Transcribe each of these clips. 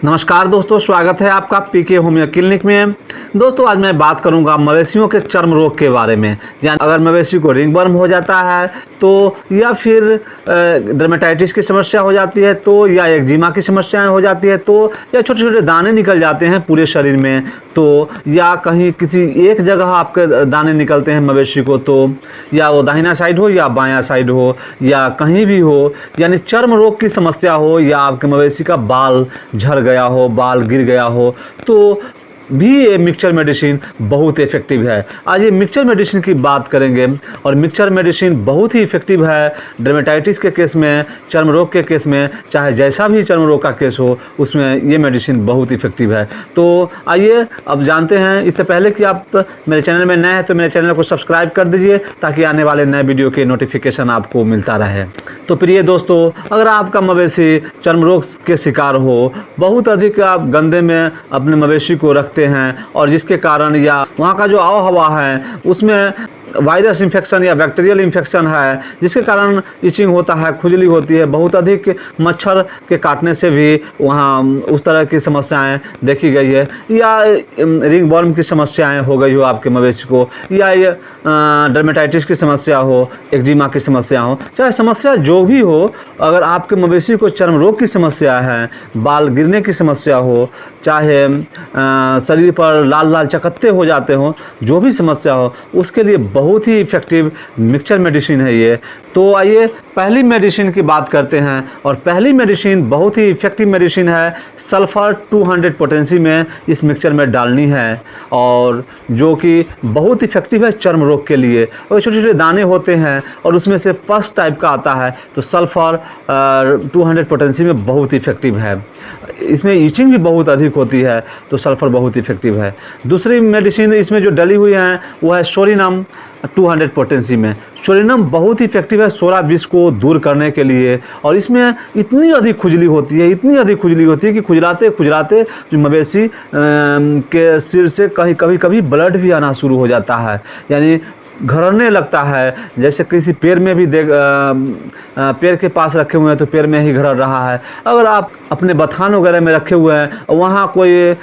नमस्कार दोस्तों, स्वागत है आपका पीके होमियो क्लिनिक में। दोस्तों आज मैं बात करूंगा मवेशियों के चर्म रोग के बारे में। यानी अगर मवेशी को रिंगवर्म हो जाता है तो, या फिर डर्मेटाइटिस की समस्या हो जाती है तो, या एक्जिमा की समस्याएं हो जाती है तो, या छोटे छोटे दाने निकल जाते हैं पूरे शरीर में तो, या कहीं किसी एक जगह आपके दाने निकलते हैं मवेशी को तो, या वो दाहिना साइड हो या बायां साइड हो या कहीं भी हो, यानी चर्म रोग की समस्या हो, या आपके मवेशी का बाल झड़ गया हो, बाल गिर गया हो, तो भी ये मिक्सचर मेडिसिन बहुत इफ़ेक्टिव है। आज ये मिक्सचर मेडिसिन की बात करेंगे और मिक्सचर मेडिसिन बहुत ही इफ़ेक्टिव है डर्मेटाइटिस के केस में, चर्म रोग के केस में, चाहे जैसा भी चर्म रोग का केस हो उसमें ये मेडिसिन बहुत इफ़ेक्टिव है। तो आइए अब जानते हैं। इससे पहले कि आप मेरे चैनल में नए हैं तो मेरे चैनल को सब्सक्राइब कर दीजिए ताकि आने वाले नए वीडियो के नोटिफिकेशन आपको मिलता रहे। तो प्रिय दोस्तों, अगर आपका मवेशी चर्म रोग के शिकार हो, बहुत अधिक आप गंदे में अपने मवेशी को रखते हैं और जिसके कारण या वहाँ का जो आव हवा है उसमें वायरस इन्फेक्शन या बैक्टीरियल इन्फेक्शन है, जिसके कारण इचिंग होता है, खुजली होती है, बहुत अधिक मच्छर के काटने से भी वहाँ उस तरह की समस्याएं देखी गई है, या रिंगवर्म की समस्याएं हो गई हो आपके मवेशी को, या ये डर्मेटाइटिस की समस्या हो, एक्जिमा की समस्या हो, चाहे समस्या जो भी हो, अगर आपके मवेशी को चर्म रोग की समस्या है, बाल गिरने की समस्या हो, चाहे शरीर पर लाल लाल चकत्ते हो जाते हों, जो भी समस्या हो, उसके लिए बहुत ही इफ़ेक्टिव मिक्सचर मेडिसिन है ये। तो आइए पहली मेडिसिन की बात करते हैं, और पहली मेडिसिन बहुत ही इफ़ेक्टिव मेडिसिन है। सल्फ़र 200 पोटेंसी में इस मिक्सचर में डालनी है, और जो कि बहुत इफ़ेक्टिव है चर्म रोग के लिए। और छोटे छोटे दाने होते हैं और उसमें से पस टाइप का आता है, तो सल्फ़र 200 पोटेंसी में बहुत इफ़ेक्टिव है। इसमें ईचिंग भी बहुत अधिक होती है, तो सल्फ़र बहुत इफ़ेक्टिव है। दूसरी मेडिसिन इसमें जो डली हुई है वो है सोरिनम 200 पोटेंसी में। सोरिनम बहुत ही इफेक्टिव है सोरा विष को दूर करने के लिए, और इसमें इतनी अधिक खुजली होती है, इतनी अधिक खुजली होती है कि खुजलाते खुजलाते जो मवेशी के सिर से कभी कभी ब्लड भी आना शुरू हो जाता है, यानी घरने लगता है, जैसे किसी पेड़ में भी पेड़ के पास रखे हुए हैं तो पेड़ में ही घरर रहा है। अगर आप अपने बथान वगैरह में रखे हुए हैं, वहाँ कोई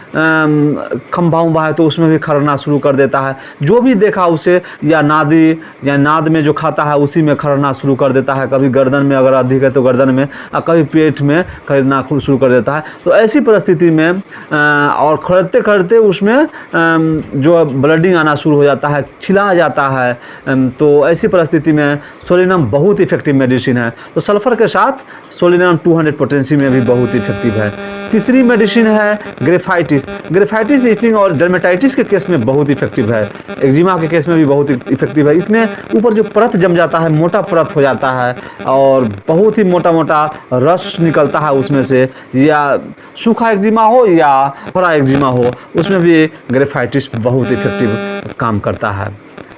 खंभा उम्भा है तो उसमें भी खरना शुरू कर देता है, जो भी देखा उसे, या नादी या नाद में जो खाता है उसी में खरना शुरू कर देता है। कभी गर्दन में अगर अधिक है तो गर्दन में, और कभी पेट में खरीदना शुरू कर देता है। तो ऐसी परिस्थिति में और खरीदते खरीदते उसमें जो ब्लडिंग आना शुरू हो जाता है, छिला जाता है, तो ऐसी परिस्थिति में सोलिनम बहुत इफेक्टिव मेडिसिन है। तो सल्फर के साथ सोलिनम 200 पोटेंसी में भी बहुत इफेक्टिव है। तीसरी मेडिसिन है ग्रेफाइटिस। ग्रेफाइटिस इचिंग और डर्मेटाइटिस के केस में बहुत इफेक्टिव है, एक्जिमा के केस में भी बहुत इफेक्टिव है। इसमें ऊपर जो परत जम जाता है, मोटा परत हो जाता है और बहुत ही मोटा मोटा रस निकलता है उसमें से, या सूखा एक्जिमा हो या हरा एक्जिमा हो, उसमें भी ग्रेफाइटिस बहुत इफेक्टिव काम करता है।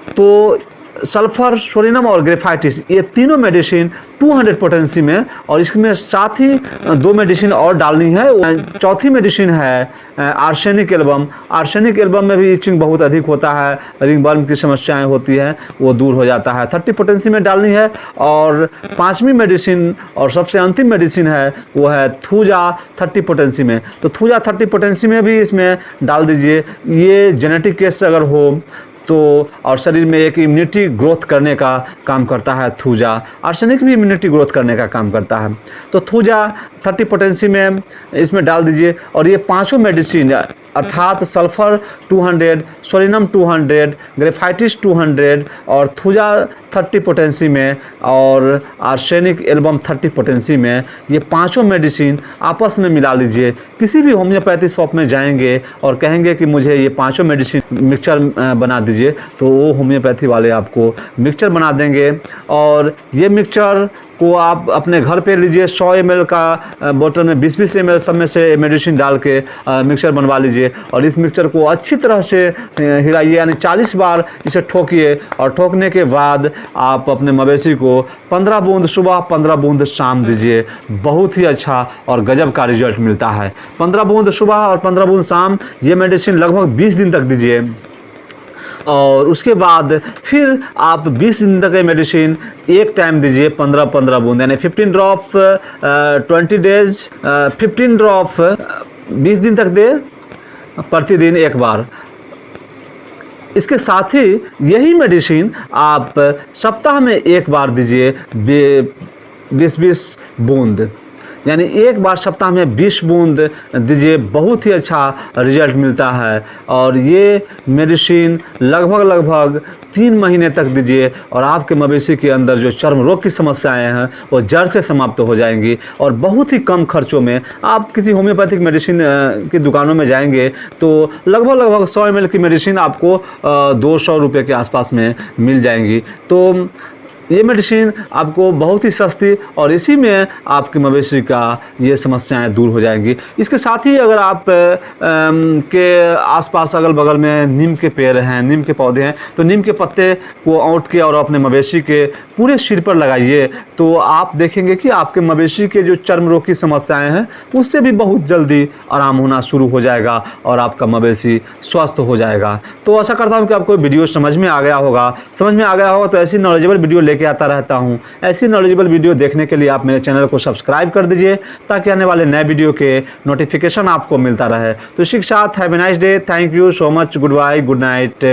तो सल्फर, सोलिनम और ग्रेफाइटिस ये तीनों मेडिसिन 200 पोटेंसी में, और इसमें साथ ही 2 मेडिसिन और डालनी है। चौथी मेडिसिन है आर्सेनिक एल्बम। आर्सेनिक एल्बम में भी इचिंग बहुत अधिक होता है, रिंगवर्म की समस्याएं होती हैं, वो दूर हो जाता है। 30 पोटेंसी में डालनी है। और पांचवी मेडिसिन और सबसे अंतिम मेडिसिन है वो है थूजा 30 पोटेंसी में। तो थूजा 30 पोटेंसी में भी इसमें डाल दीजिए। ये जेनेटिक केस अगर हो तो, और शरीर में एक इम्यूनिटी ग्रोथ करने का काम करता है थूजा। आर्सेनिक भी इम्यूनिटी ग्रोथ करने का काम करता है। तो थूजा 30 पोटेंसी में इसमें डाल दीजिए। और ये पांचों मेडिसिन अर्थात सल्फर 200, सोलिनम 200, ग्रेफाइटिस 200 और थूजा 30 पोटेंसी में, और आर्सेनिक एल्बम 30 पोटेंसी में, ये पांचों मेडिसिन आपस में मिला लीजिए। किसी भी होम्योपैथी शॉप में जाएंगे और कहेंगे कि मुझे ये पांचों मेडिसिन मिक्सचर बना दीजिए, तो वो होम्योपैथी वाले आपको मिक्सचर बना देंगे। और ये मिक्सचर को आप अपने घर पे लीजिए। 100 ml का बोतल में 20-20 ml सब में से मेडिसिन डाल के मिक्सचर बनवा लीजिए, और इस मिक्सचर को अच्छी तरह से हिलाइए, यानी 40 बार इसे ठोकिए। और ठोकने के बाद आप अपने मवेशी को 15 बूंद सुबह 15 बूंद शाम दीजिए। बहुत ही अच्छा और गजब का रिजल्ट मिलता है। 15 बूंद सुबह और 15 बूंद शाम, ये मेडिसिन लगभग 20 दिन तक दीजिए। और उसके बाद फिर आप 20 दिन तक ये मेडिसिन एक टाइम दीजिए 15-15 बूंद, यानी 15 ड्रॉप 20 डेज, 15 ड्रॉप 20 दिन तक दे, प्रतिदिन 1 बार। इसके साथ ही यही मेडिसिन आप सप्ताह में 1 बार दीजिए, 20-20 बूंद, यानी 1 बार सप्ताह में 20 बूंद दीजिए। बहुत ही अच्छा रिजल्ट मिलता है और ये मेडिसिन लगभग 3 महीने तक दीजिए और आपके मवेशी के अंदर जो चर्म रोग की समस्याएं हैं वो जड़ से समाप्त हो जाएंगी। और बहुत ही कम खर्चों में आप किसी होम्योपैथिक मेडिसिन की दुकानों में जाएंगे तो लगभग 100 ml की मेडिसिन आपको 200 रुपये के आसपास में मिल जाएंगी। तो ये मेडिसिन आपको बहुत ही सस्ती और इसी में आपके मवेशी का ये समस्याएं दूर हो जाएंगी। इसके साथ ही अगर आप के आसपास अगल बगल में नीम के पेड़ हैं, नीम के पौधे हैं, तो नीम के पत्ते को औंट के और अपने मवेशी के पूरे सिर पर लगाइए तो आप देखेंगे कि आपके मवेशी के जो चर्म रोग की समस्याएं हैं उससे भी बहुत जल्दी आराम होना शुरू हो जाएगा और आपका मवेशी स्वस्थ हो जाएगा। तो आशा करता हूँ कि आपको वीडियो समझ में आ गया होगा। तो ऐसी नॉलेजेबल वीडियो लेके आता रहता हूँ। ऐसी नॉलेजेबल वीडियो देखने के लिए आप मेरे चैनल को सब्सक्राइब कर दीजिए ताकि आने वाले नए वीडियो के नोटिफिकेशन आपको मिलता रहे। तो इसी के साथ have a nice day, thank you so much, good bye, good night.